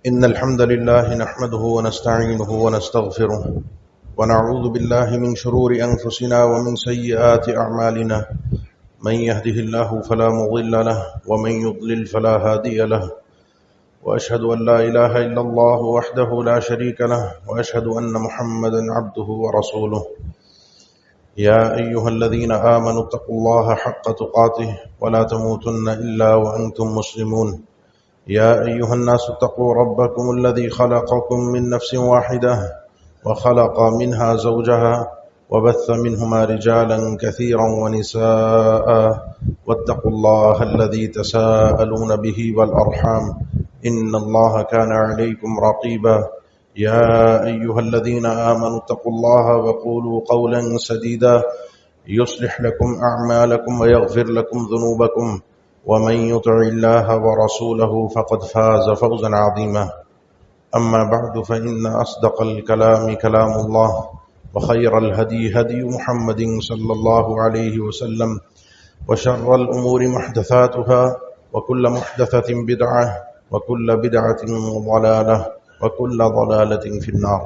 إن الحمد لله نحمده ونستعينه ونستغفره ونعوذ بالله من شرور أنفسنا ومن سيئات أعمالنا من يهده الله فلا مضل له ومن يضلل فلا هادي له وأشهد أن لا إله إلا الله وحده لا شريك له وأشهد أن محمدا عبده ورسوله يا أيها الذين آمنوا اتقوا الله حق تقاته ولا تموتن إلا وأنتم مسلمون يا أيها الناس اتقوا ربكم الذي خلقكم من نفس واحدة وخلق منها زوجها وبث منهما رجالا كثيرا ونساء واتقوا الله الذي تساءلون به والأرحام إن الله كان عليكم رقيبا يا أيها الذين آمنوا اتقوا الله وقولوا قولا سديدا يصلح لكم أعمالكم ويغفر لكم ذنوبكم ومن يطع الله ورسوله فقد فاز فوزا عظيما أما بعد فإن أصدق الكلام كلام الله وخير الهدي هدي محمد صلى الله عليه وسلم وشر الأمور محدثاتها وكل محدثة بدعة وكل بدعة ضلالة وكل ضلالة في النار.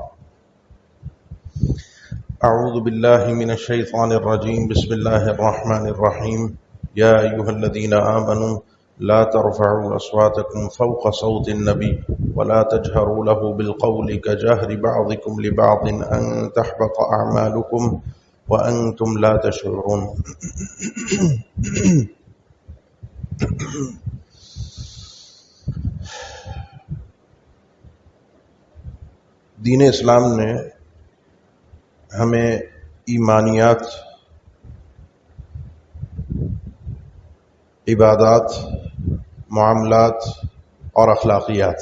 أعوذ بالله من الشيطان الرجيم. بسم الله الرحمن الرحيم. يا أيها الذين آمنوا لا ترفعوا أصواتكم فوق صوت النبي ولا تجهروا له بالقول كجهر بعضكم لبعض أن تحبط أعمالكم وأنتم لا تشعرون. دین اسلام نے ہمیں ایمانیات، عبادات، معاملات اور اخلاقیات،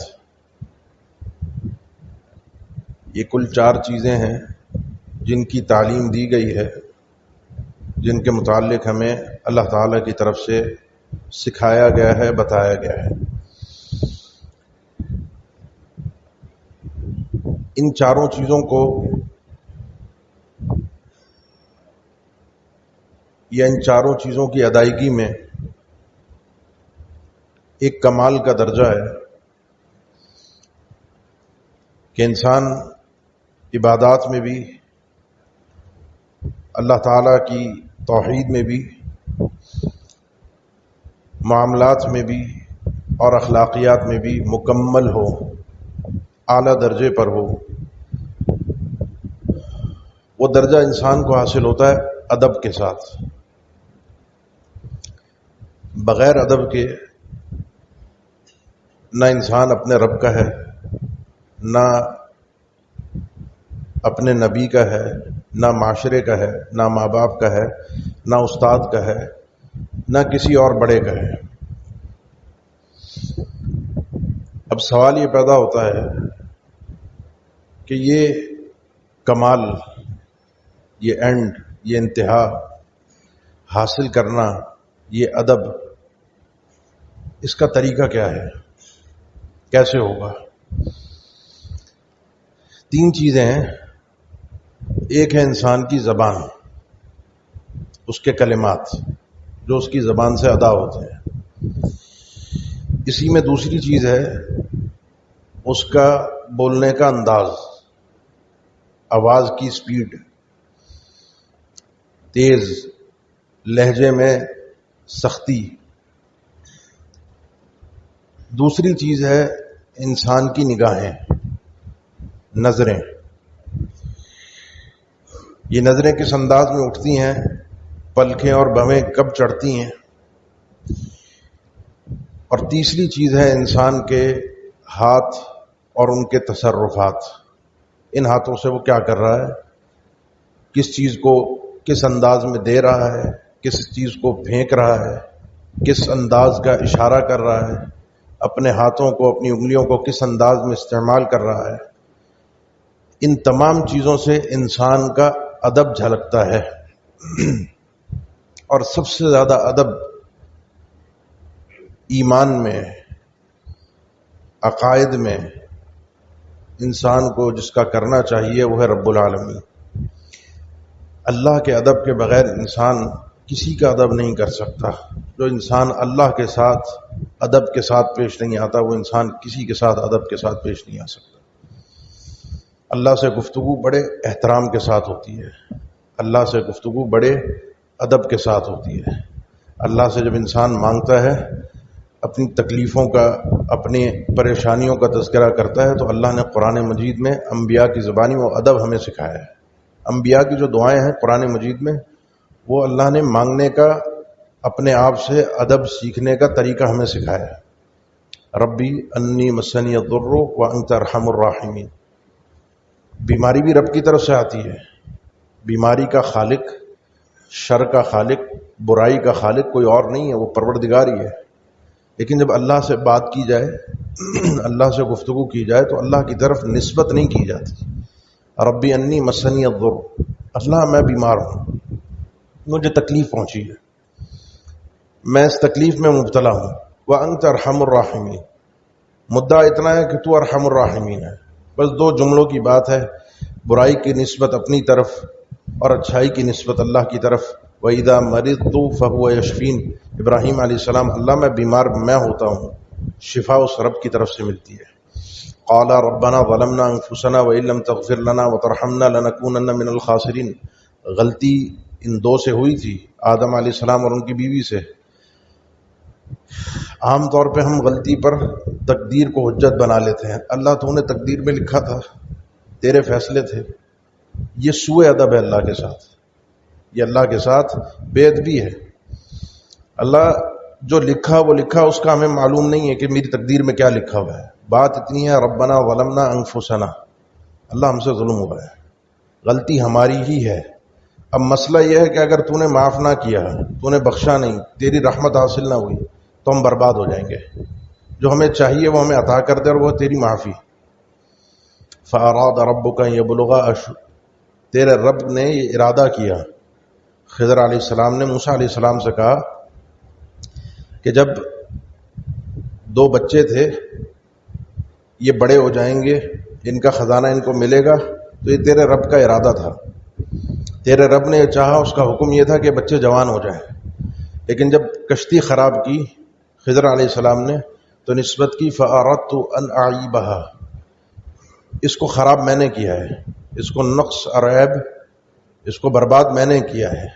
یہ کل 4 چیزیں ہیں جن کی تعلیم دی گئی ہے، جن کے متعلق ہمیں اللہ تعالیٰ کی طرف سے سکھایا گیا ہے، بتایا گیا ہے۔ ان 4 چیزوں کو یا ان 4 چیزوں کی ادائیگی میں ایک کمال کا درجہ ہے کہ انسان عبادات میں بھی، اللہ تعالیٰ کی توحید میں بھی، معاملات میں بھی اور اخلاقیات میں بھی مکمل ہو، اعلیٰ درجے پر ہو۔ وہ درجہ انسان کو حاصل ہوتا ہے ادب کے ساتھ۔ بغیر ادب کے نہ انسان اپنے رب کا ہے، نہ اپنے نبی کا ہے، نہ معاشرے کا ہے، نہ ماں باپ کا ہے، نہ استاد کا ہے، نہ کسی اور بڑے کا ہے۔ اب سوال یہ پیدا ہوتا ہے کہ یہ کمال، یہ اینڈ، یہ انتہا حاصل کرنا، یہ ادب، اس کا طریقہ کیا ہے، کیسے ہوگا؟ 3 چیزیں ہیں۔ ایک ہے انسان کی زبان، اس کے کلمات جو اس کی زبان سے ادا ہوتے ہیں۔ اسی میں دوسری چیز ہے اس کا بولنے کا انداز، آواز کی سپیڈ، تیز، لہجے میں سختی۔ دوسری چیز ہے انسان کی نگاہیں، نظریں۔ یہ نظریں کس انداز میں اٹھتی ہیں، پلکیں اور بھویں کب چڑھتی ہیں۔ اور تیسری چیز ہے انسان کے ہاتھ اور ان کے تصرفات۔ ان ہاتھوں سے وہ کیا کر رہا ہے، کس چیز کو کس انداز میں دے رہا ہے، کس چیز کو پھینک رہا ہے، کس انداز کا اشارہ کر رہا ہے، اپنے ہاتھوں کو، اپنی انگلیوں کو کس انداز میں استعمال کر رہا ہے۔ ان تمام چیزوں سے انسان کا ادب جھلکتا ہے۔ اور سب سے زیادہ ادب ایمان میں، عقائد میں انسان کو جس کا کرنا چاہیے وہ ہے رب العالمین۔ اللہ کے ادب کے بغیر انسان کسی کا ادب نہیں کر سکتا۔ جو انسان اللہ کے ساتھ ادب کے ساتھ پیش نہیں آتا، وہ انسان کسی کے ساتھ ادب کے ساتھ پیش نہیں آ سکتا۔ اللہ سے گفتگو بڑے احترام کے ساتھ ہوتی ہے، اللہ سے گفتگو بڑے ادب کے ساتھ ہوتی ہے۔ اللہ سے جب انسان مانگتا ہے، اپنی تکلیفوں کا، اپنی پریشانیوں کا تذکرہ کرتا ہے، تو اللہ نے قرآن مجید میں انبیاء کی زبانی وہ ادب ہمیں سکھایا ہے۔ انبیاء کی جو دعائیں ہیں قرآن مجید میں، وہ اللہ نے مانگنے کا، اپنے آپ سے ادب سیکھنے کا طریقہ ہمیں سکھایا ہے۔ ربی انی مسنی الضر وانت ارحم الراحمین۔ بیماری بھی رب کی طرف سے آتی ہے۔ بیماری کا خالق، شر کا خالق، برائی کا خالق کوئی اور نہیں ہے، وہ پروردگار ہی ہے۔ لیکن جب اللہ سے بات کی جائے، اللہ سے گفتگو کی جائے، تو اللہ کی طرف نسبت نہیں کی جاتی۔ ربی انی مسنی الضر، اللہ میں بیمار ہوں، مجھے تکلیف پہنچی ہے، میں اس تکلیف میں مبتلا ہوں۔ وانت ارحم الراحمین، مدعا اتنا ہے کہ تو ارحم الراحمین ہے۔ بس دو جملوں کی بات ہے، برائی کی نسبت اپنی طرف اور اچھائی کی نسبت اللہ کی طرف۔ وَإِذَا مَرِضْتُ فَهُوَ يَشْفِينِ، ابراہیم علیہ السلام، اللہ میں بیمار میں ہوتا ہوں، شفا اس رب کی طرف سے ملتی ہے۔ قال ربنا ظلمنا انفسنا وان لم تغفر لنا وترحمنا لنكونن من الخاسرین۔ غلطی ان دو سے ہوئی تھی، آدم علیہ السلام اور ان کی بیوی سے۔ عام طور پہ ہم غلطی پر تقدیر کو حجت بنا لیتے ہیں، اللہ تو نے تقدیر میں لکھا تھا، تیرے فیصلے تھے۔ یہ سوء ادب ہے اللہ کے ساتھ، یہ اللہ کے ساتھ بے ادبی ہے۔ اللہ جو لکھا وہ لکھا، اس کا ہمیں معلوم نہیں ہے کہ میری تقدیر میں کیا لکھا ہوا ہے۔ بات اتنی ہے ربنا ظلمنا انفسنا، اللہ ہم سے ظلم ہوا ہے، غلطی ہماری ہی ہے۔ اب مسئلہ یہ ہے کہ اگر تو نے معاف نہ کیا، تو نے بخشا نہیں، تیری رحمت حاصل نہ ہوئی، تو ہم برباد ہو جائیں گے۔ جو ہمیں چاہیے وہ ہمیں عطا کر دے، اور وہ تیری معافی۔ فَأَرَادَ رَبُّكَ أَن يَبْلُغَ تیرے رب نے یہ ارادہ کیا۔ خضر علیہ السلام نے موسیٰ علیہ السلام سے کہا کہ جب دو بچے تھے، یہ بڑے ہو جائیں گے، ان کا خزانہ ان کو ملے گا، تو یہ تیرے رب کا ارادہ تھا، تیرے رب نے چاہا، اس کا حکم یہ تھا کہ بچے جوان ہو جائیں۔ لیکن جب کشتی خراب کی خضر علیہ السلام نے، تو نسبت کی فَأَرَدْتُ أَنْ أَعِيبَهَا، اس کو خراب میں نے کیا ہے، اس کو نقص اور عیب، اس کو برباد میں نے کیا ہے۔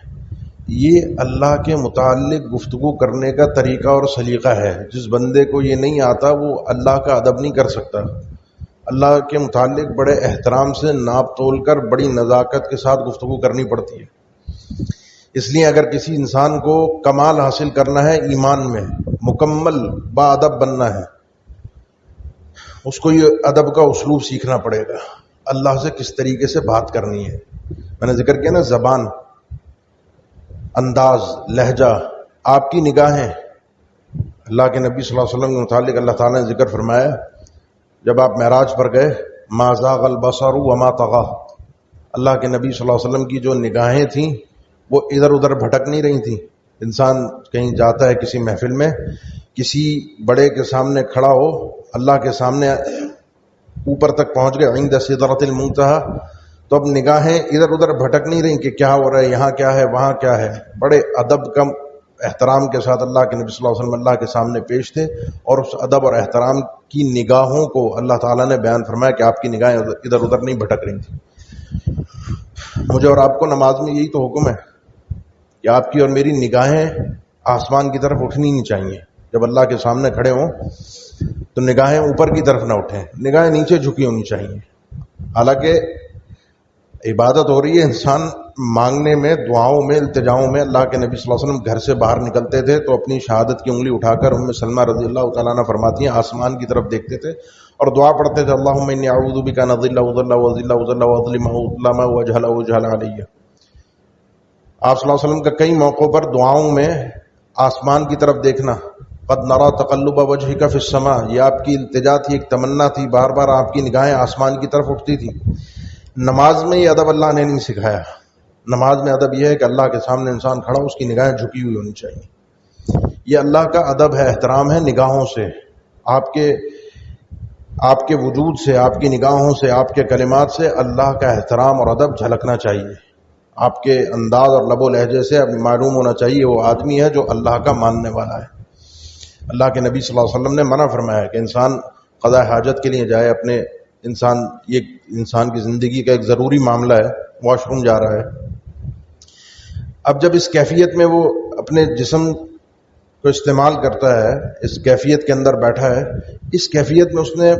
یہ اللہ کے متعلق گفتگو کرنے کا طریقہ اور سلیقہ ہے۔ جس بندے کو یہ نہیں آتا وہ اللہ کا ادب نہیں کر سکتا۔ اللہ کے متعلق بڑے احترام سے ناپ تول کر بڑی نزاکت کے ساتھ گفتگو کرنی پڑتی ہے۔ اس لیے اگر کسی انسان کو کمال حاصل کرنا ہے ایمان میں، مکمل با ادب بننا ہے، اس کو یہ ادب کا اسلوب سیکھنا پڑے گا، اللہ سے کس طریقے سے بات کرنی ہے۔ میں نے ذکر کیا نا، زبان، انداز، لہجہ، آپ کی نگاہیں۔ اللہ کے نبی صلی اللہ علیہ وسلم کے متعلق اللہ تعالیٰ نے ذکر فرمایا، جب آپ معراج پر گئے، ما زاغ البصر وما طغى، اللہ کے نبی صلی اللہ علیہ وسلم کی جو نگاہیں تھیں وہ ادھر ادھر بھٹک نہیں رہی تھیں۔ انسان کہیں جاتا ہے کسی محفل میں، کسی بڑے کے سامنے کھڑا ہو، اللہ کے سامنے اوپر تک پہنچ گئے، عند سدرۃ المنتہی، تو اب نگاہیں ادھر ادھر بھٹک نہیں رہی کہ کیا ہو رہا ہے، یہاں کیا ہے، وہاں کیا ہے۔ بڑے ادب کا، احترام کے ساتھ اللہ کے نبی صلی اللہ علیہ وسلم اللہ کے سامنے پیش تھے، اور اس ادب اور احترام کی نگاہوں کو اللہ تعالیٰ نے بیان فرمایا کہ آپ کی نگاہیں ادھر ادھر نہیں بھٹک رہی تھیں۔ مجھے اور آپ کو نماز میں یہی تو حکم ہے کہ آپ کی اور میری نگاہیں آسمان کی طرف اٹھنی نہیں چاہیے۔ جب اللہ کے سامنے کھڑے ہوں تو نگاہیں اوپر کی طرف نہ اٹھیں، نگاہیں نیچے جھکی ہونی چاہیے۔ حالانکہ عبادت ہو رہی ہے، انسان مانگنے میں، دعاؤں میں، التجاؤں میں، اللہ کے نبی صلی اللہ علیہ وسلم گھر سے باہر نکلتے تھے تو اپنی شہادت کی انگلی اٹھا کر ام سلمہ رضی اللہ تعالیٰ عنہ فرماتی ہیں آسمان کی طرف دیکھتے تھے اور دعا پڑھتے تھے، اللہم انی اعوذ بک ان اضل واضل واضل واضل واظلم واظلم واجہل واجہل علیہ۔ آپ صلی اللہ علیہ وسلم کا کئی موقعوں پر دعاؤں میں آسمان کی طرف دیکھنا، قد نرى تقلب وجهك في السماء، یہ آپ کی التجا تھی، ایک تمنا تھی، بار بار آپ کی نگاہیں آسمان کی طرف اٹھتی تھی۔ نماز میں یہ ادب اللہ نے نہیں سکھایا۔ نماز میں ادب یہ ہے کہ اللہ کے سامنے انسان کھڑا، اس کی نگاہیں جھکی ہوئی ہونی چاہیے۔ یہ اللہ کا ادب ہے، احترام ہے، نگاہوں سے، آپ کے وجود سے، آپ کی نگاہوں سے، آپ کے کلمات سے اللہ کا احترام اور ادب جھلکنا چاہیے۔ آپ کے انداز اور لب و لہجے سے اب معلوم ہونا چاہیے وہ آدمی ہے جو اللہ کا ماننے والا ہے۔ اللہ کے نبی صلی اللہ علیہ وسلم نے منع فرمایا ہے کہ انسان قضاء حاجت کے لیے جائے، اپنے یہ انسان کی زندگی کا ایک ضروری معاملہ ہے، واش روم جا رہا ہے. اب جب اس کیفیت میں وہ اپنے جسم کو استعمال کرتا ہے، اس کیفیت کے اندر بیٹھا ہے، اس کیفیت میں اس نے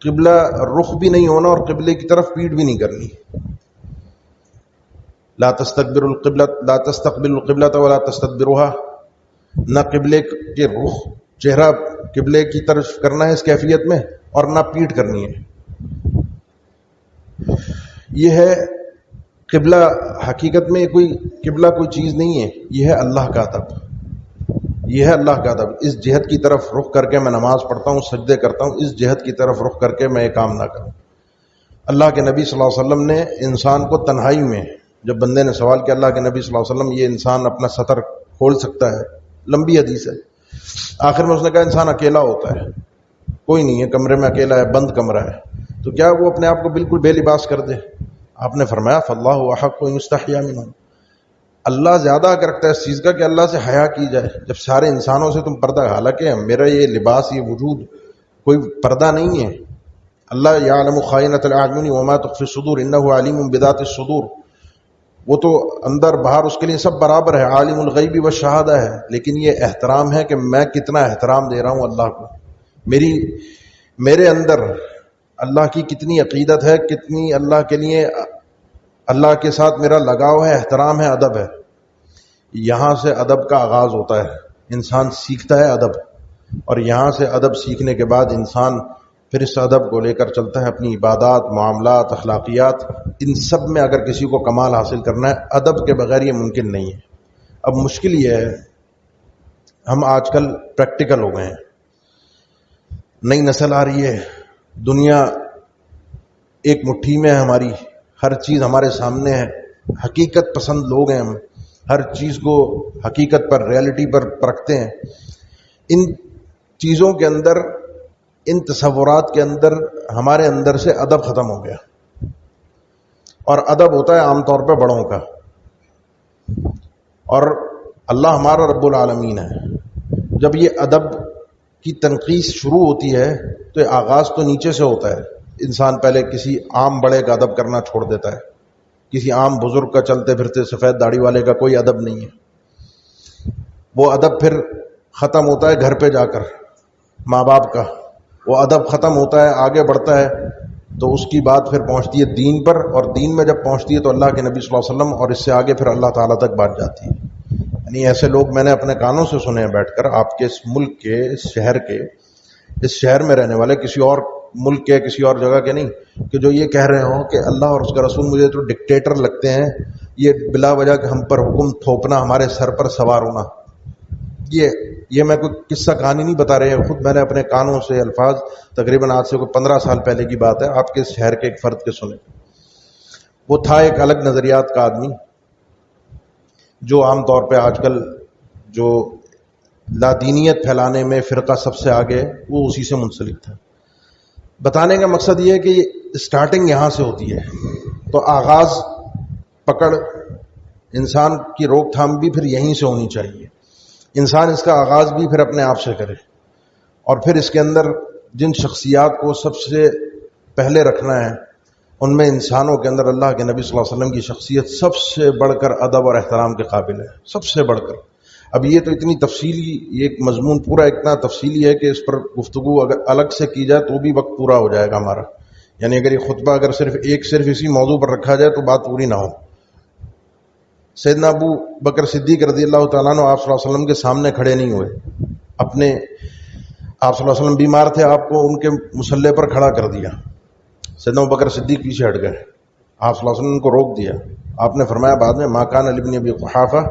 قبلہ رخ بھی نہیں ہونا اور قبلے کی طرف پیٹ بھی نہیں کرنی. لا تستقبل القبلۃ ولا تستدبروها، نہ قبلے کے رخ چہرہ قبلے کی طرف کرنا ہے اس کیفیت میں، اور نہ پیٹ کرنی ہے. یہ ہے قبلہ. حقیقت میں قبلہ کوئی چیز نہیں ہے، یہ ہے اللہ کا ادب. یہ ہے اللہ کا ادب. اس جہت کی طرف رخ کر کے میں نماز پڑھتا ہوں، سجدے کرتا ہوں، اس جہت کی طرف رخ کر کے میں یہ کام نہ کروں. اللہ کے نبی صلی اللہ علیہ وسلم نے انسان کو تنہائی میں، جب بندے نے سوال کیا اللہ کے نبی صلی اللہ علیہ وسلم یہ انسان اپنا سطر کھول سکتا ہے، لمبی حدیث ہے، آخر میں اس نے کہا انسان اکیلا ہوتا ہے، کوئی نہیں ہے، کمرے میں اکیلا ہے، بند کمرہ ہے، تو کیا وہ اپنے آپ کو بالکل بے لباس کر دے؟ آپ نے فرمایا فاللہ احق ان یستحیی منہ، اللہ زیادہ حق رکھتا ہے اس چیز کا کہ اللہ سے حیا کی جائے. جب سارے انسانوں سے تم پردہ، حالانکہ میرا یہ لباس، یہ وجود کوئی پردہ نہیں ہے. اللہ یعلم خائنۃ الاعین وما تخفی الصدور انہ علیم بذات الصدور، وہ تو اندر باہر اس کے لیے سب برابر ہے، عالم الغیب والشہادہ ہے. لیکن یہ احترام ہے کہ میں کتنا احترام دے رہا ہوں اللہ کو، میرے اندر اللہ کی کتنی عقیدت ہے، کتنی اللہ کے لیے، اللہ کے ساتھ میرا لگاؤ ہے، احترام ہے، ادب ہے. یہاں سے ادب کا آغاز ہوتا ہے، انسان سیکھتا ہے ادب، اور یہاں سے ادب سیکھنے کے بعد انسان پھر اس ادب کو لے کر چلتا ہے اپنی عبادات، معاملات، اخلاقیات. ان سب میں اگر کسی کو کمال حاصل کرنا ہے، ادب کے بغیر یہ ممکن نہیں ہے. اب مشکل یہ ہے، ہم آج کل پریکٹیکل ہو گئے ہیں، نئی نسل آ رہی ہے، دنیا ایک مٹھی میں ہے ہماری، ہر چیز ہمارے سامنے ہے، حقیقت پسند لوگ ہیں ہم، ہر چیز کو حقیقت پر، ریالٹی پر پرکھتے ہیں. ان چیزوں کے اندر، ان تصورات کے اندر ہمارے اندر سے ادب ختم ہو گیا. اور ادب ہوتا ہے عام طور پہ بڑوں کا، اور اللہ ہمارا رب العالمین ہے. جب یہ ادب کی تنقید شروع ہوتی ہے تو یہ آغاز تو نیچے سے ہوتا ہے. انسان پہلے کسی عام بڑے کا ادب کرنا چھوڑ دیتا ہے، کسی عام بزرگ کا، چلتے پھرتے سفید داڑھی والے کا کوئی ادب نہیں ہے. وہ ادب پھر ختم ہوتا ہے گھر پہ جا کر، ماں باپ کا وہ ادب ختم ہوتا ہے، آگے بڑھتا ہے تو اس کی بات پھر پہنچتی ہے دین پر، اور دین میں جب پہنچتی ہے تو اللہ کے نبی صلی اللہ علیہ وسلم، اور اس سے آگے پھر اللہ تعالیٰ تک بات جاتی ہے. یعنی ایسے لوگ میں نے اپنے کانوں سے سنے ہیں بیٹھ کر، آپ کے اس ملک کے، اس شہر کے، اس شہر میں رہنے والے، کسی اور ملک کے، کسی اور جگہ کے نہیں، کہ جو یہ کہہ رہے ہوں کہ اللہ اور اس کا رسول مجھے تو ڈکٹیٹر لگتے ہیں، یہ بلا وجہ کہ ہم پر حکم تھوپنا، ہمارے سر پر سوار ہونا. یہ میں کوئی قصہ کہانی نہیں بتا رہے ہیں، خود میں نے اپنے کانوں سے الفاظ تقریباً آج سے کوئی 15 سال پہلے کی بات ہے، آپ کے شہر کے ایک فرد کے سنے. وہ تھا ایک الگ نظریات کا آدمی، جو عام طور پہ آج کل جو لادینیت پھیلانے میں فرقہ سب سے آگے، وہ اسی سے منسلک تھا. بتانے کا مقصد یہ ہے کہ اسٹارٹنگ یہاں سے ہوتی ہے، تو آغاز، پکڑ، انسان کی روک تھام بھی پھر یہیں سے ہونی چاہیے. انسان اس کا آغاز بھی پھر اپنے آپ سے کرے، اور پھر اس کے اندر جن شخصیات کو سب سے پہلے رکھنا ہے، ان میں انسانوں کے اندر اللہ کے نبی صلی اللہ علیہ وسلم کی شخصیت سب سے بڑھ کر ادب اور احترام کے قابل ہے، سب سے بڑھ کر. اب یہ تو اتنی تفصیلی، یہ ایک مضمون پورا اتنا تفصیلی ہے کہ اس پر گفتگو اگر الگ سے کی جائے تو بھی وقت پورا ہو جائے گا ہمارا. یعنی اگر یہ خطبہ اگر صرف اسی موضوع پر رکھا جائے تو بات پوری نہ ہو. سیدنا ابو بکر صدیق رضی اللہ تعالیٰ عنہ آپ صلی اللہ علیہ وسلم کے سامنے کھڑے نہیں ہوئے. آپ صلی اللہ علیہ وسلم بیمار تھے، آپ کو ان کے مصلے پر کھڑا کر دیا. سیدنا ابو بکر صدیق پیچھے ہٹ گئے، آپ صلی اللہ علیہ وسلم کو روک دیا. آپ نے فرمایا بعد میں ما کان لابن ابی قحافہ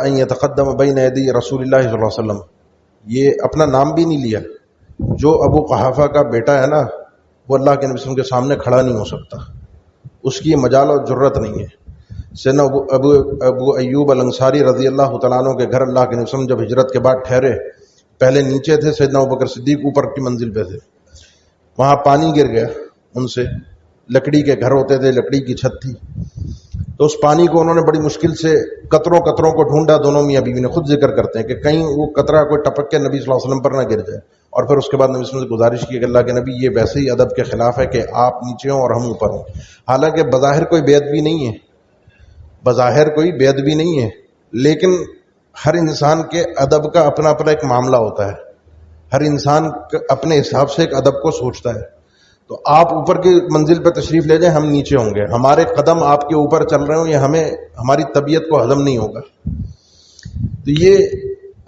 ان یتقدم بین یدی رسول اللہ صلی اللہ علیہ وسلم. یہ اپنا نام بھی نہیں لیا. جو ابو قحافہ کا بیٹا ہے نا، وہ اللہ کے نبی صلی اللہ علیہ وسلم کے سامنے کھڑا نہیں ہو سکتا، اس کی مجال اور جرت نہیں ہے. سیدنا ابو ایوب الانصاری رضی اللہ تعالیٰ عنہ کے گھر اللہ کے نبی صلی اللہ علیہ وسلم جب ہجرت کے بعد ٹھہرے، پہلے نیچے تھے، سیدنا ابو بکر صدیق اوپر کی منزل پہ تھے. وہاں پانی گر گیا ان سے، لکڑی کے گھر ہوتے تھے، لکڑی کی چھت تھی. تو اس پانی کو انہوں نے بڑی مشکل سے قطروں کو ڈھونڈا. دونوں میاں بیوی نے خود ذکر کرتے ہیں کہ کہیں وہ قطرہ کوئی ٹپک کے نبی صلی اللہ علیہ وسلم پر نہ گر جائے. اور پھر اس کے بعد نبی صلی اللہ علیہ وسلم سے گزارش کی کہ اللہ کے نبی یہ ویسے ہی ادب کے خلاف ہے کہ آپ نیچے ہوں اور ہم اوپر ہوں. حالانکہ بظاہر کوئی بے ادبی نہیں ہے، بظاہر کوئی بے ادبی نہیں ہے، لیکن ہر انسان کے ادب کا اپنا اپنا ایک معاملہ ہوتا ہے. ہر انسان اپنے حساب سے ایک ادب کو سوچتا ہے. تو آپ اوپر کی منزل پہ تشریف لے جائیں، ہم نیچے ہوں گے، ہمارے قدم آپ کے اوپر چل رہے ہوں، یہ ہماری طبیعت کو ہضم نہیں ہوگا. تو یہ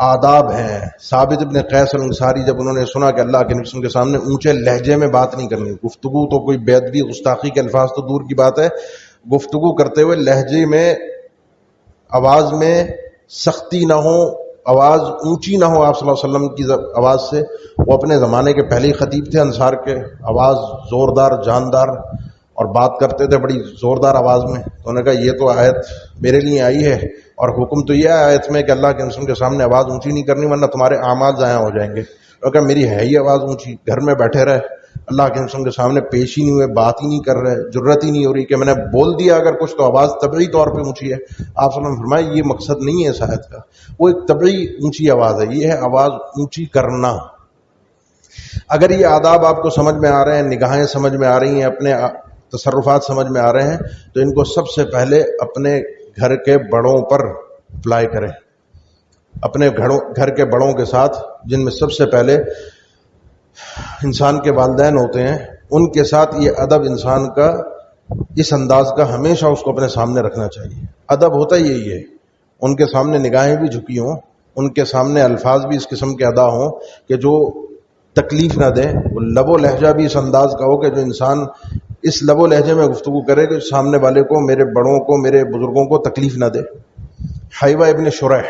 آداب ہیں. ثابت ابن قیس الانصاری جب انہوں نے سنا کہ اللہ کے نبی کے سامنے اونچے لہجے میں بات نہیں کرنی، گفتگو تو کوئی بے ادبی گستاخی کے الفاظ تو دور کی بات ہے، گفتگو کرتے ہوئے لہجے میں، آواز میں سختی نہ ہو، آواز اونچی نہ ہو آپ صلی اللہ علیہ وسلم کی آواز سے. وہ اپنے زمانے کے پہلے خطیب تھے انصار کے، آواز زوردار جاندار، اور بات کرتے تھے بڑی زوردار آواز میں. تو انہوں نے کہا یہ تو آیت میرے لیے آئی ہے، اور حکم تو یہ ہے آیت میں کہ اللہ کے رسول کے سامنے آواز اونچی نہیں کرنی ورنہ تمہارے اعمال ضائع ہو جائیں گے. اور کہا میری ہے ہی آواز اونچی، گھر میں بیٹھے رہے، اللہ کے رسول کے سامنے پیش ہی نہیں ہوئے، بات ہی نہیں کر رہے، جرت ہی نہیں ہو رہی کہ میں نے بول دیا اگر کچھ تو آواز طبعی طور پہ اونچی ہے. آپ صلی اللہ علیہ وسلم فرمائے یہ مقصد نہیں ہے اس آیت کا، وہ ایک طبعی اونچی آواز ہے، یہ ہے آواز اونچی کرنا. اگر یہ آداب آپ کو سمجھ میں آ رہے ہیں، نگاہیں سمجھ میں آ رہی ہیں، اپنے تصرفات سمجھ میں آ رہے ہیں، تو ان کو سب سے پہلے اپنے گھر کے بڑوں پر اپلائی کریں. اپنے گھر کے بڑوں کے ساتھ، جن میں سب سے پہلے انسان کے والدین ہوتے ہیں، ان کے ساتھ یہ ادب انسان کا اس انداز کا ہمیشہ اس کو اپنے سامنے رکھنا چاہیے. ادب ہوتا یہی ہے، ان کے سامنے نگاہیں بھی جھکی ہوں، ان کے سامنے الفاظ بھی اس قسم کے ادا ہوں کہ جو تکلیف نہ دیں، وہ لب و لہجہ بھی اس انداز کا ہو کہ جو انسان اس لب و لہجے میں گفتگو کرے کہ سامنے والے کو، میرے بڑوں کو، میرے بزرگوں کو تکلیف نہ دے. حیوہ ابن شریح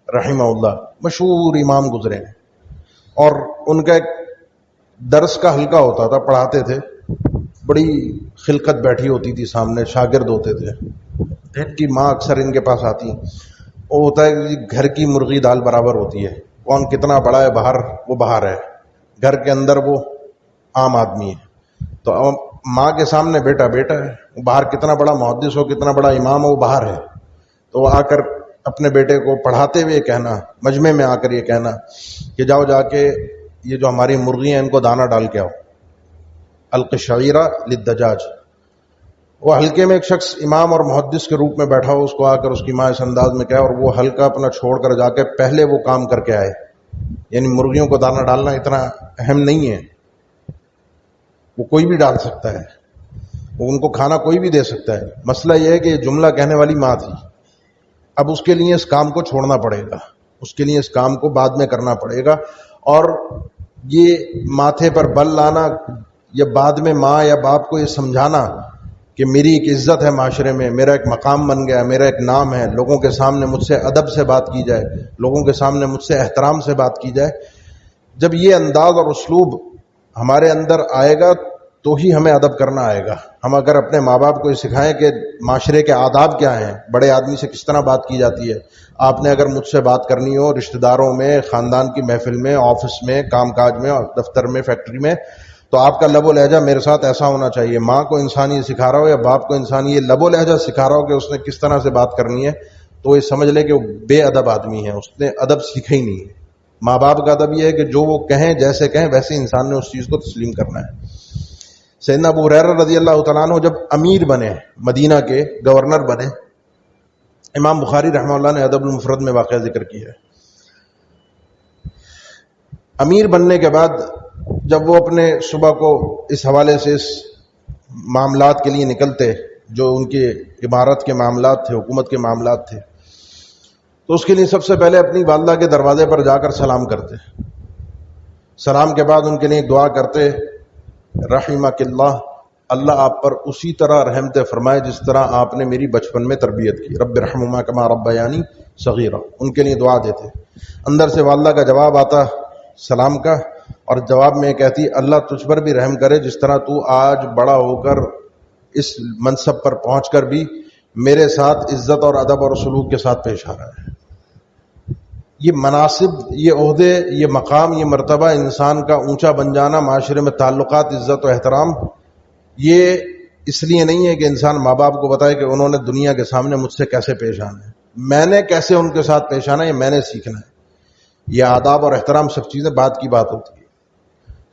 رحمہ اللہ مشہور امام گزرے ہیں، اور ان کا ایک درس کا حلقہ ہوتا تھا، پڑھاتے تھے، بڑی خلقت بیٹھی ہوتی تھی سامنے، شاگرد ہوتے تھے. ان کی ماں اکثر ان کے پاس آتی، وہ ہوتا ہے کہ گھر کی مرغی دال برابر ہوتی ہے، کون کتنا بڑا ہے باہر وہ باہر ہے، گھر کے اندر وہ عام آدمی ہے. تو ماں کے سامنے بیٹا بیٹا ہے، باہر کتنا بڑا محدث ہو، کتنا بڑا امام ہو، وہ باہر ہے. تو وہ آ کر اپنے بیٹے کو پڑھاتے ہوئے کہنا، مجمع میں آ کر یہ کہنا کہ جاؤ جا کے یہ جو ہماری مرغیاں ہیں ان کو دانہ ڈال کے آؤ، الق الشعیرہ للدجاج. وہ حلقے میں ایک شخص امام اور محدث کے روپ میں بیٹھا ہو، اس کو آ کر اس کی ماں اس انداز میں کہا، اور وہ حلقہ اپنا چھوڑ کر جا کے پہلے وہ کام کر کے آئے. یعنی مرغیوں کو دانہ ڈالنا اتنا اہم نہیں ہے، وہ کوئی بھی ڈال سکتا ہے، وہ ان کو کھانا کوئی بھی دے سکتا ہے. مسئلہ یہ ہے کہ یہ جملہ کہنے والی ماں تھی، اب اس کے لیے اس کام کو چھوڑنا پڑے گا، اس کے لیے اس کام کو بعد میں کرنا پڑے گا. اور یہ ماتھے پر بل لانا، یا بعد میں ماں یا باپ کو یہ سمجھانا کہ میری ایک عزت ہے معاشرے میں، میرا ایک مقام بن گیا، میرا ایک نام ہے، لوگوں کے سامنے مجھ سے ادب سے بات کی جائے، لوگوں کے سامنے مجھ سے احترام سے بات کی جائے. جب یہ انداز اور اسلوب ہمارے اندر آئے گا تو ہی ہمیں ادب کرنا آئے گا. ہم اگر اپنے ماں باپ کو یہ سکھائیں کہ معاشرے کے آداب کیا ہیں، بڑے آدمی سے کس طرح بات کی جاتی ہے، آپ نے اگر مجھ سے بات کرنی ہو رشتہ داروں میں، خاندان کی محفل میں، آفس میں، کام کاج میں، دفتر میں، فیکٹری میں، تو آپ کا لب و لہجہ میرے ساتھ ایسا ہونا چاہیے. ماں کو انسان یہ سکھا رہا ہو یا باپ کو انسان یہ لب و لہجہ سکھا رہا ہو کہ اس نے کس طرح سے بات کرنی ہے، تو یہ سمجھ لے کہ وہ بے ادب آدمی ہے، اس نے ادب سیکھا ہی نہیں ہے. ماں باپ کا ادب یہ ہے کہ جو وہ کہیں، جیسے کہیں ویسے انسان نے اس چیز کو تسلیم کرنا ہے. سیدنا ابو ہریرہ رضی اللہ تعالیٰ عنہ جب امیر بنے، مدینہ کے گورنر بنے، امام بخاری رحمہ اللہ نے ادب المفرد میں واقعہ ذکر کیا ہے. امیر بننے کے بعد جب وہ اپنے صبح کو اس حوالے سے اس معاملات کے لیے نکلتے جو ان کے عمارت کے معاملات تھے، حکومت کے معاملات تھے، تو اس کے لیے سب سے پہلے اپنی والدہ کے دروازے پر جا کر سلام کرتے. سلام کے بعد ان کے لیے دعا کرتے، رحمک اللہ، اللہ آپ پر اسی طرح رحمت فرمائے جس طرح آپ نے میری بچپن میں تربیت کی، رب ارحمہما کما ربیانی صغیرا. ان کے لیے دعا دیتے. اندر سے والدہ کا جواب آتا سلام کا، اور جواب میں کہتی اللہ تجھ پر بھی رحم کرے جس طرح تو آج بڑا ہو کر اس منصب پر پہنچ کر بھی میرے ساتھ عزت اور ادب اور سلوک کے ساتھ پیش آ رہا ہے. یہ مناصب، یہ عہدے، یہ مقام، یہ مرتبہ انسان کا اونچا بن جانا، معاشرے میں تعلقات، عزت و احترام، یہ اس لیے نہیں ہے کہ انسان ماں باپ کو بتائے کہ انہوں نے دنیا کے سامنے مجھ سے کیسے پیش آنا ہے، میں نے کیسے ان کے ساتھ پیش آنا ہے، یہ میں نے سیکھنا ہے. یہ آداب اور احترام سب چیزیں بعد کی بات ہوتی ہے.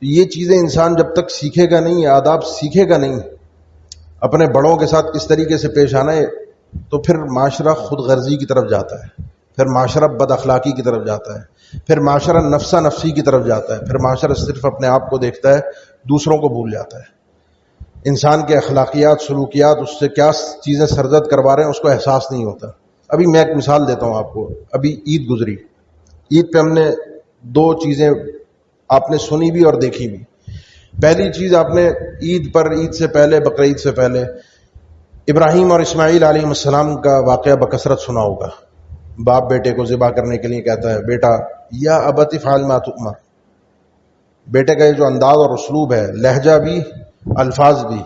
یہ چیزیں انسان جب تک سیکھے گا نہیں، آداب سیکھے گا نہیں، اپنے بڑوں کے ساتھ کس طریقے سے پیش آنا ہے، تو پھر معاشرہ خود غرضی کی طرف جاتا ہے، پھر معاشرہ بد اخلاقی کی طرف جاتا ہے، پھر معاشرہ نفسا نفسی کی طرف جاتا ہے، پھر معاشرہ صرف اپنے آپ کو دیکھتا ہے، دوسروں کو بھول جاتا ہے. انسان کے اخلاقیات، سلوکیات اس سے کیا چیزیں سرزد کروا رہے ہیں اس کو احساس نہیں ہوتا. ابھی میں ایک مثال دیتا ہوں آپ کو. ابھی عید گزری، عید پہ ہم نے دو چیزیں آپ نے سنی بھی اور دیکھی بھی. پہلی چیز، آپ نے عید پر، عید سے پہلے، بقرعید سے پہلے ابراہیم اور اسماعیل علیہ السلام کا واقعہ بکثرت سنا ہوگا. باپ بیٹے کو ذبح کرنے کے لیے کہتا ہے، بیٹا یا ابت افعل ما تؤمر. بیٹے کا یہ جو انداز اور اسلوب ہے، لہجہ بھی، الفاظ بھی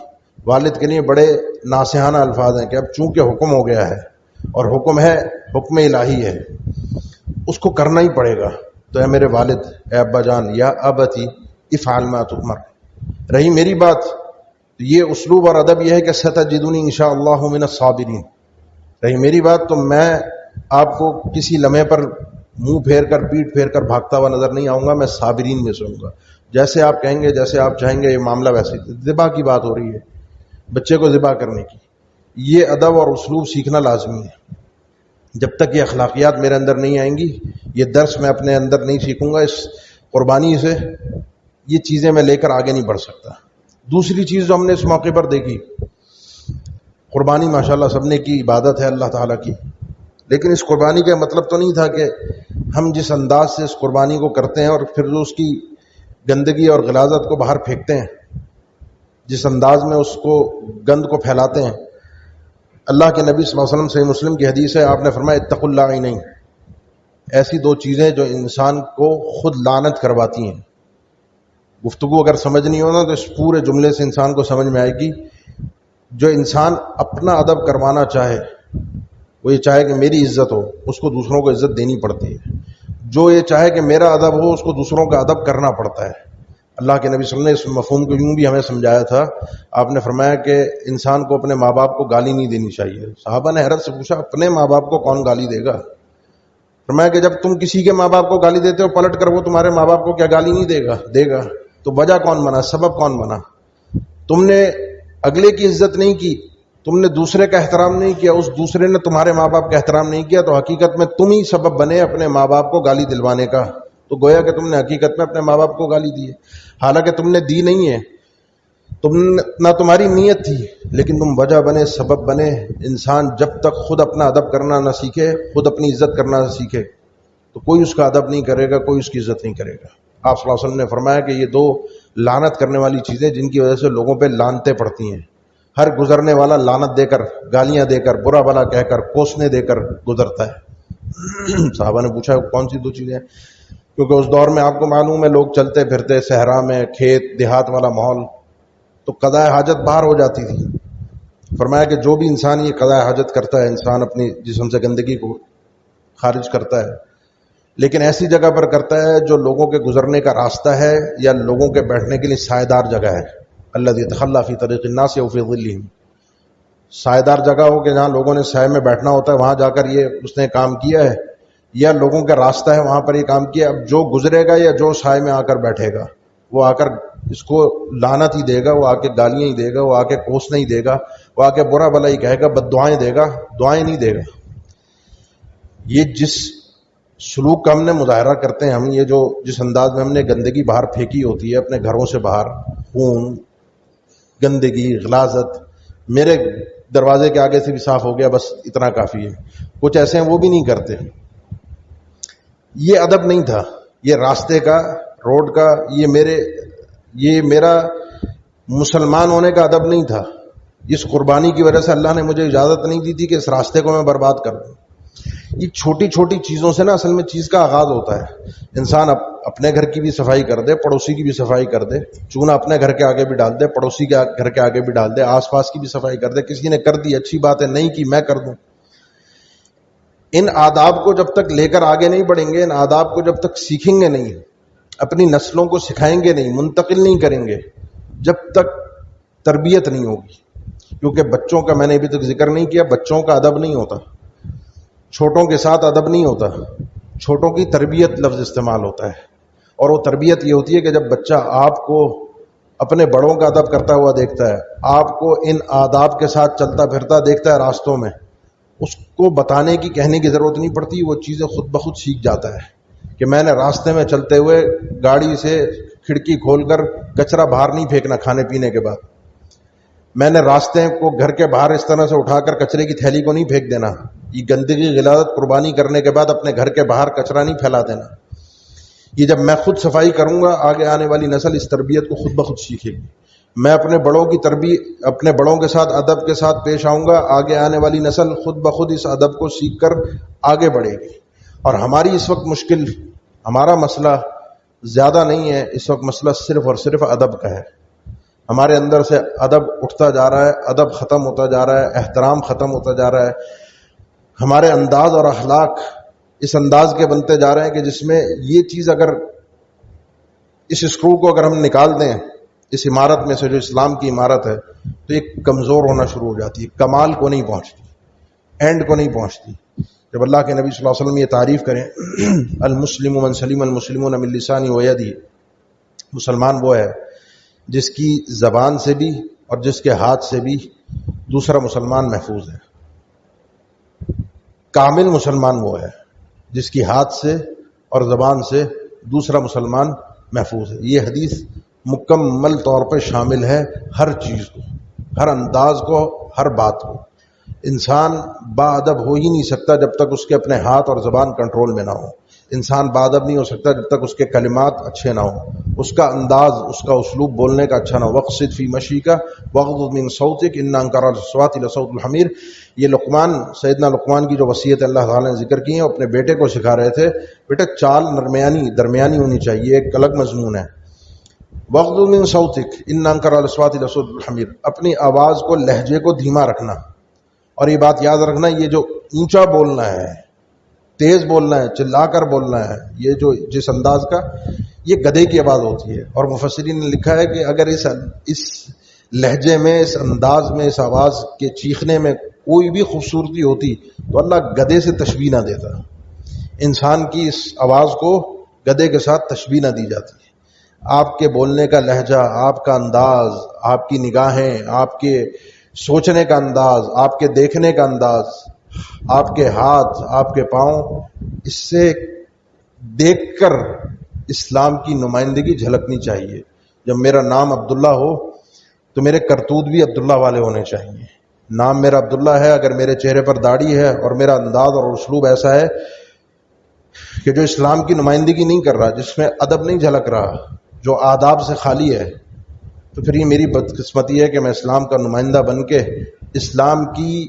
والد کے لیے بڑے ناصحانہ الفاظ ہیں کہ اب چونکہ حکم ہو گیا ہے اور حکم ہے، حکم الہی ہے، اس کو کرنا ہی پڑے گا. تو اے میرے والد، اے ابا جان، یا ابتی افعل ما تؤمر. رہی میری بات، یہ اسلوب اور ادب یہ ہے کہ ستجدنی انشاءاللہ من الصابرین. رہی میری بات، تو میں آپ کو کسی لمحے پر منہ پھیر کر، پیٹ پھیر کر بھاگتا ہوا نظر نہیں آؤں گا، میں صابرین میں سے ہوں گا. جیسے آپ کہیں گے، جیسے آپ چاہیں گے. یہ معاملہ ویسے ذبح کی بات ہو رہی ہے، بچے کو ذبح کرنے کی. یہ ادب اور اسلوب سیکھنا لازمی ہے. جب تک یہ اخلاقیات میرے اندر نہیں آئیں گی، یہ درس میں اپنے اندر نہیں سیکھوں گا، اس قربانی سے یہ چیزیں میں لے کر آگے نہیں بڑھ سکتا. دوسری چیز جو ہم نے اس موقع پر دیکھی، قربانی ماشاءاللہ سب نے کی، عبادت ہے اللہ تعالیٰ کی، لیکن اس قربانی کا مطلب تو نہیں تھا کہ ہم جس انداز سے اس قربانی کو کرتے ہیں اور پھر جو اس کی گندگی اور غلاظت کو باہر پھینکتے ہیں، جس انداز میں اس کو گند کو پھیلاتے ہیں. اللہ کے نبی صلی اللہ علیہ وسلم، صحیح مسلم کی حدیث ہے، آپ نے فرمایا اتقوا اللاعنین. ایسی دو چیزیں جو انسان کو خود لعنت کرواتی ہیں. گفتگو اگر سمجھ نہیں ہونا تو اس پورے جملے سے انسان کو سمجھ میں آئے گی. جو انسان اپنا ادب کروانا چاہے، وہ یہ چاہے کہ میری عزت ہو، اس کو دوسروں کو عزت دینی پڑتی ہے. جو یہ چاہے کہ میرا ادب ہو، اس کو دوسروں کا ادب کرنا پڑتا ہے. اللہ کے نبی صلی اللہ علیہ وسلم نے اس مفہوم کو یوں بھی ہمیں سمجھایا تھا. آپ نے فرمایا کہ انسان کو اپنے ماں باپ کو گالی نہیں دینی چاہیے. صحابہ نے حیرت سے پوچھا، اپنے ماں باپ کو کون گالی دے گا؟ فرمایا کہ جب تم کسی کے ماں باپ کو گالی دیتے ہو، پلٹ کر وہ تمہارے ماں باپ کو کیا گالی نہیں دے گا. تو وجہ کون بنا، سبب کون بنا؟ تم نے اگلے کی عزت نہیں کی، تم نے دوسرے کا احترام نہیں کیا، اس دوسرے نے تمہارے ماں باپ کا احترام نہیں کیا، تو حقیقت میں تم ہی سبب بنے اپنے ماں باپ کو گالی دلوانے کا. تو گویا کہ تم نے حقیقت میں اپنے ماں باپ کو گالی دی ہے، حالانکہ تم نے دی نہیں ہے. نہ تمہاری نیت تھی، لیکن تم وجہ بنے، سبب بنے. انسان جب تک خود اپنا ادب کرنا نہ سیکھے، خود اپنی عزت کرنا نہ سیکھے، تو کوئی اس کا ادب نہیں کرے گا، کوئی اس کی عزت نہیں کرے گا. آپ صلی اللہ علیہ وسلم نے فرمایا کہ یہ دو لعنت کرنے والی چیزیں جن کی وجہ سے لوگوں پہ لعنتیں پڑتی ہیں. ہر گزرنے والا لعنت دے کر، گالیاں دے کر، برا بھلا کہہ کر، کوسنے دے کر گزرتا ہے. صحابہ نے پوچھا کون سی دو چیزیں؟ کیونکہ اس دور میں آپ کو معلوم ہے لوگ چلتے پھرتے، صحرا میں، کھیت دیہات والا ماحول، تو قضاء حاجت باہر ہو جاتی تھی. فرمایا کہ جو بھی انسان یہ قضاء حاجت کرتا ہے، انسان اپنی جسم سے گندگی کو خارج کرتا ہے، لیکن ایسی جگہ پر کرتا ہے جو لوگوں کے گزرنے کا راستہ ہے یا لوگوں کے بیٹھنے کے لیے سایہ دار جگہ ہے. الذی یتخلی فی طریق الناس او فی ظلہم. سایہ دار جگہ ہو کہ جہاں لوگوں نے سائے میں بیٹھنا ہوتا ہے، وہاں جا کر یہ اس نے کام کیا ہے، یا لوگوں کا راستہ ہے وہاں پر یہ کام کیا. اب جو گزرے گا یا جو سائے میں آ کر بیٹھے گا، وہ آ کر اس کو لعنت ہی دے گا، وہ آ کے گالیاں ہی دے گا، وہ آ کے کوسنا ہی دے گا، وہ آ کے برا بھلا ہی کہے گا، بد دعائیں دے گا، دعائیں نہیں دے گا. یہ جس سلوک کا ہم نے مظاہرہ کرتے ہیں، ہم یہ جو جس انداز میں ہم نے گندگی باہر پھینکی ہوتی ہے اپنے گھروں سے باہر، خون، گندگی، غلاظت، میرے دروازے کے آگے سے بھی صاف ہو گیا، بس اتنا کافی ہے. کچھ ایسے ہیں وہ بھی نہیں کرتے. یہ ادب نہیں تھا، یہ راستے کا، روڈ کا، یہ میرا مسلمان ہونے کا ادب نہیں تھا. اس قربانی کی وجہ سے اللہ نے مجھے اجازت نہیں دی تھی کہ اس راستے کو میں برباد کر دوں. یہ چھوٹی چھوٹی چیزوں سے نا اصل میں چیز کا آغاز ہوتا ہے. انسان اپنے گھر کی بھی صفائی کر دے، پڑوسی کی بھی صفائی کر دے، چونا اپنے گھر کے آگے بھی ڈال دے، پڑوسی کے گھر کے آگے بھی ڈال دے، آس پاس کی بھی صفائی کر دے. کسی نے کر دی اچھی بات ہے، نہیں کی میں کر دوں. ان آداب کو جب تک لے کر آگے نہیں بڑھیں گے، ان آداب کو جب تک سیکھیں گے نہیں، اپنی نسلوں کو سکھائیں گے نہیں، منتقل نہیں کریں گے، جب تک تربیت نہیں ہوگی. کیونکہ بچوں کا میں نے ابھی تک ذکر نہیں کیا، بچوں کا ادب نہیں ہوتا، چھوٹوں کے ساتھ ادب نہیں ہوتا، چھوٹوں کی تربیت لفظ استعمال ہوتا ہے، اور وہ تربیت یہ ہوتی ہے کہ جب بچہ آپ کو اپنے بڑوں کا ادب کرتا ہوا دیکھتا ہے، آپ کو ان آداب کے ساتھ چلتا پھرتا دیکھتا ہے راستوں میں، اس کو بتانے کی کہنے کی ضرورت نہیں پڑتی، وہ چیزیں خود بخود سیکھ جاتا ہے کہ میں نے راستے میں چلتے ہوئے گاڑی سے کھڑکی کھول کر کچرا باہر نہیں پھینکنا کھانے پینے کے بعد، میں نے راستے کو گھر کے باہر اس طرح سے اٹھا کر کچرے کی تھیلی کو نہیں پھینک دینا، یہ گندگی غلاظت قربانی کرنے کے بعد اپنے گھر کے باہر کچرا نہیں پھیلا دینا۔ یہ جب میں خود صفائی کروں گا آگے آنے والی نسل اس تربیت کو خود بخود سیکھے گی۔ میں اپنے بڑوں کی تربیت، اپنے بڑوں کے ساتھ ادب کے ساتھ پیش آؤں گا، آگے آنے والی نسل خود بخود اس ادب کو سیکھ کر آگے بڑھے گی۔ اور ہماری اس وقت مشکل، ہمارا مسئلہ زیادہ نہیں ہے، اس وقت مسئلہ صرف اور صرف ادب کا ہے۔ ہمارے اندر سے ادب اٹھتا جا رہا ہے، ادب ختم ہوتا جا رہا ہے، احترام ختم ہوتا جا رہا ہے، ہمارے انداز اور اخلاق اس انداز کے بنتے جا رہے ہیں کہ جس میں یہ چیز اگر اس اسکرو کو اگر ہم نکال دیں اس عمارت میں سے جو اسلام کی عمارت ہے تو ایک کمزور ہونا شروع ہو جاتی ہے، کمال کو نہیں پہنچتی، اینڈ کو نہیں پہنچتی۔ جب اللہ کے نبی صلی اللہ علیہ وسلم یہ تعریف کریں المسلم من سلم المسلمون من لسانه ویده، مسلمان وہ ہے جس کی زبان سے بھی اور جس کے ہاتھ سے بھی دوسرا مسلمان محفوظ ہے۔ کامل مسلمان وہ ہے جس کی ہاتھ سے اور زبان سے دوسرا مسلمان محفوظ ہے۔ یہ حدیث مکمل طور پہ شامل ہے ہر چیز کو، ہر انداز کو، ہر بات کو۔ انسان با ادب ہو ہی نہیں سکتا جب تک اس کے اپنے ہاتھ اور زبان کنٹرول میں نہ ہو، انسان با ادب نہیں ہو سکتا جب تک اس کے کلمات اچھے نہ ہوں، اس کا انداز، اس کا اسلوب بولنے کا اچھا نہ ہو۔ وقصد فی مشیک واغضض من صوتک ان انکر الاصوات لصوت الحمیر، یہ لقمان، سیدنا لقمان کی جو وصیت اللہ تعالیٰ نے ذکر کی ہے، اپنے بیٹے کو سکھا رہے تھے، بیٹا چال درمیانی ہونی چاہیے، ایک الگ مضمون ہے۔ واغضض من صوتک ان انکر الاصوات لصوت الحمیر، اپنی آواز کو، لہجے کو دھیما رکھنا، اور یہ بات یاد رکھنا، یہ جو اونچا بولنا ہے، تیز بولنا ہے، چلا کر بولنا ہے، یہ جو جس انداز کا، یہ گدھے کی آواز ہوتی ہے۔ اور مفسرین نے لکھا ہے کہ اگر اس لہجے میں، اس انداز میں، اس آواز کے چیخنے میں کوئی بھی خوبصورتی ہوتی تو اللہ گدھے سے تشبیہ نہ دیتا، انسان کی اس آواز کو گدھے کے ساتھ تشبیہ نہ دی جاتی۔ آپ کے بولنے کا لہجہ، آپ کا انداز، آپ کی نگاہیں، آپ کے سوچنے کا انداز، آپ کے دیکھنے کا انداز، آپ کے ہاتھ، آپ کے پاؤں، اس سے دیکھ کر اسلام کی نمائندگی جھلکنی چاہیے۔ جب میرا نام عبداللہ ہو تو میرے کرتوت بھی عبداللہ والے ہونے چاہیے۔ نام میرا عبداللہ ہے، اگر میرے چہرے پر داڑھی ہے اور میرا انداز اور اسلوب ایسا ہے کہ جو اسلام کی نمائندگی نہیں کر رہا، جس میں ادب نہیں جھلک رہا، جو آداب سے خالی ہے، تو پھر یہ میری بدقسمتی ہے کہ میں اسلام کا نمائندہ بن کے اسلام کی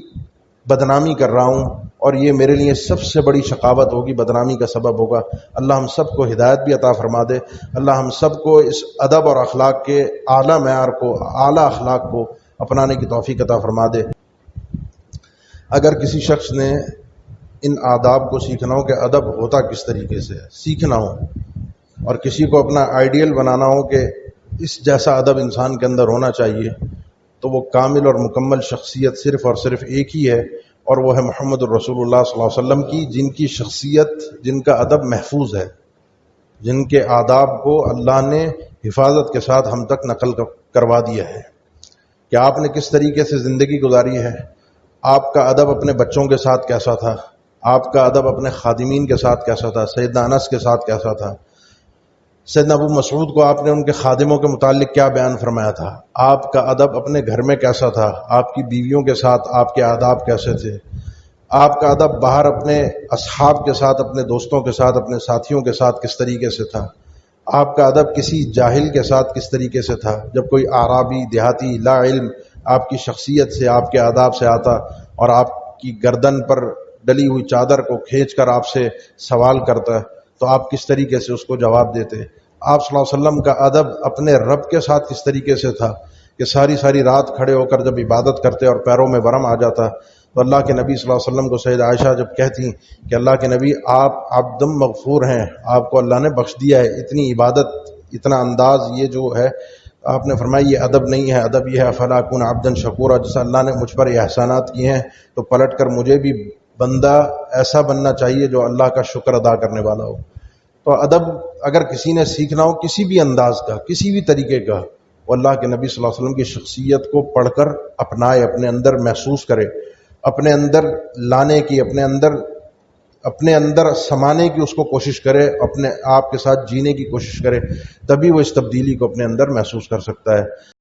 بدنامی کر رہا ہوں، اور یہ میرے لیے سب سے بڑی شقاوت ہوگی، بدنامی کا سبب ہوگا۔ اللہ ہم سب کو ہدایت بھی عطا فرما دے، اللہ ہم سب کو اس ادب اور اخلاق کے اعلیٰ معیار کو، اعلیٰ اخلاق کو اپنانے کی توفیق عطا فرما دے۔ اگر کسی شخص نے ان آداب کو سیکھنا ہو کہ ادب ہوتا کس طریقے سے سیکھنا ہو، اور کسی کو اپنا آئیڈیل بنانا ہو کہ اس جیسا ادب انسان کے اندر ہونا چاہیے، تو وہ کامل اور مکمل شخصیت صرف اور صرف ایک ہی ہے، اور وہ ہے محمد الرسول اللہ صلی اللہ علیہ وسلم کی، جن کی شخصیت، جن کا ادب محفوظ ہے، جن کے آداب کو اللہ نے حفاظت کے ساتھ ہم تک نقل کروا دیا ہے کہ آپ نے کس طریقے سے زندگی گزاری ہے، آپ کا ادب اپنے بچوں کے ساتھ کیسا تھا، آپ کا ادب اپنے خادمین کے ساتھ کیسا تھا، سیدنا انس کے ساتھ کیسا تھا، سیدنا ابو مسعود کو آپ نے ان کے خادموں کے متعلق کیا بیان فرمایا تھا، آپ کا ادب اپنے گھر میں کیسا تھا، آپ کی بیویوں کے ساتھ آپ کے آداب کیسے تھے، آپ کا ادب باہر اپنے اصحاب کے ساتھ، اپنے دوستوں کے ساتھ، اپنے ساتھیوں کے ساتھ کس طریقے سے تھا، آپ کا ادب کسی جاہل کے ساتھ کس طریقے سے تھا، جب کوئی اعرابی، دیہاتی، لا علم آپ کی شخصیت سے، آپ کے آداب سے آتا اور آپ کی گردن پر ڈلی ہوئی چادر کو کھینچ کر آپ سے سوال کرتا، تو آپ کس طریقے سے اس کو جواب دیتے۔ آپ صلی اللہ علیہ وسلم کا ادب اپنے رب کے ساتھ کس طریقے سے تھا کہ ساری رات کھڑے ہو کر جب عبادت کرتے اور پیروں میں ورم آ جاتا تو اللہ کے نبی صلی اللہ علیہ وسلم کو سید عائشہ جب کہتی کہ اللہ کے نبی آپ عبدم مغفور ہیں، آپ کو اللہ نے بخش دیا ہے، اتنی عبادت، اتنا انداز یہ جو ہے آپ نے فرمایا یہ ادب نہیں ہے، ادب یہ ہے افلا اکون عبدا شکورا، جیسا اللہ نے مجھ پر احسانات کیے ہیں تو پلٹ کر مجھے بھی بندہ ایسا بننا چاہیے جو اللہ کا شکر ادا کرنے والا ہو۔ تو ادب اگر کسی نے سیکھنا ہو کسی بھی انداز کا، کسی بھی طریقے کا، وہ اللہ کے نبی صلی اللہ علیہ وسلم کی شخصیت کو پڑھ کر اپنائے، اپنے اندر محسوس کرے، اپنے اندر لانے کی، اپنے اندر سمانے کی اس کو کوشش کرے، اپنے آپ کے ساتھ جینے کی کوشش کرے، تبھی وہ اس تبدیلی کو اپنے اندر محسوس کر سکتا ہے۔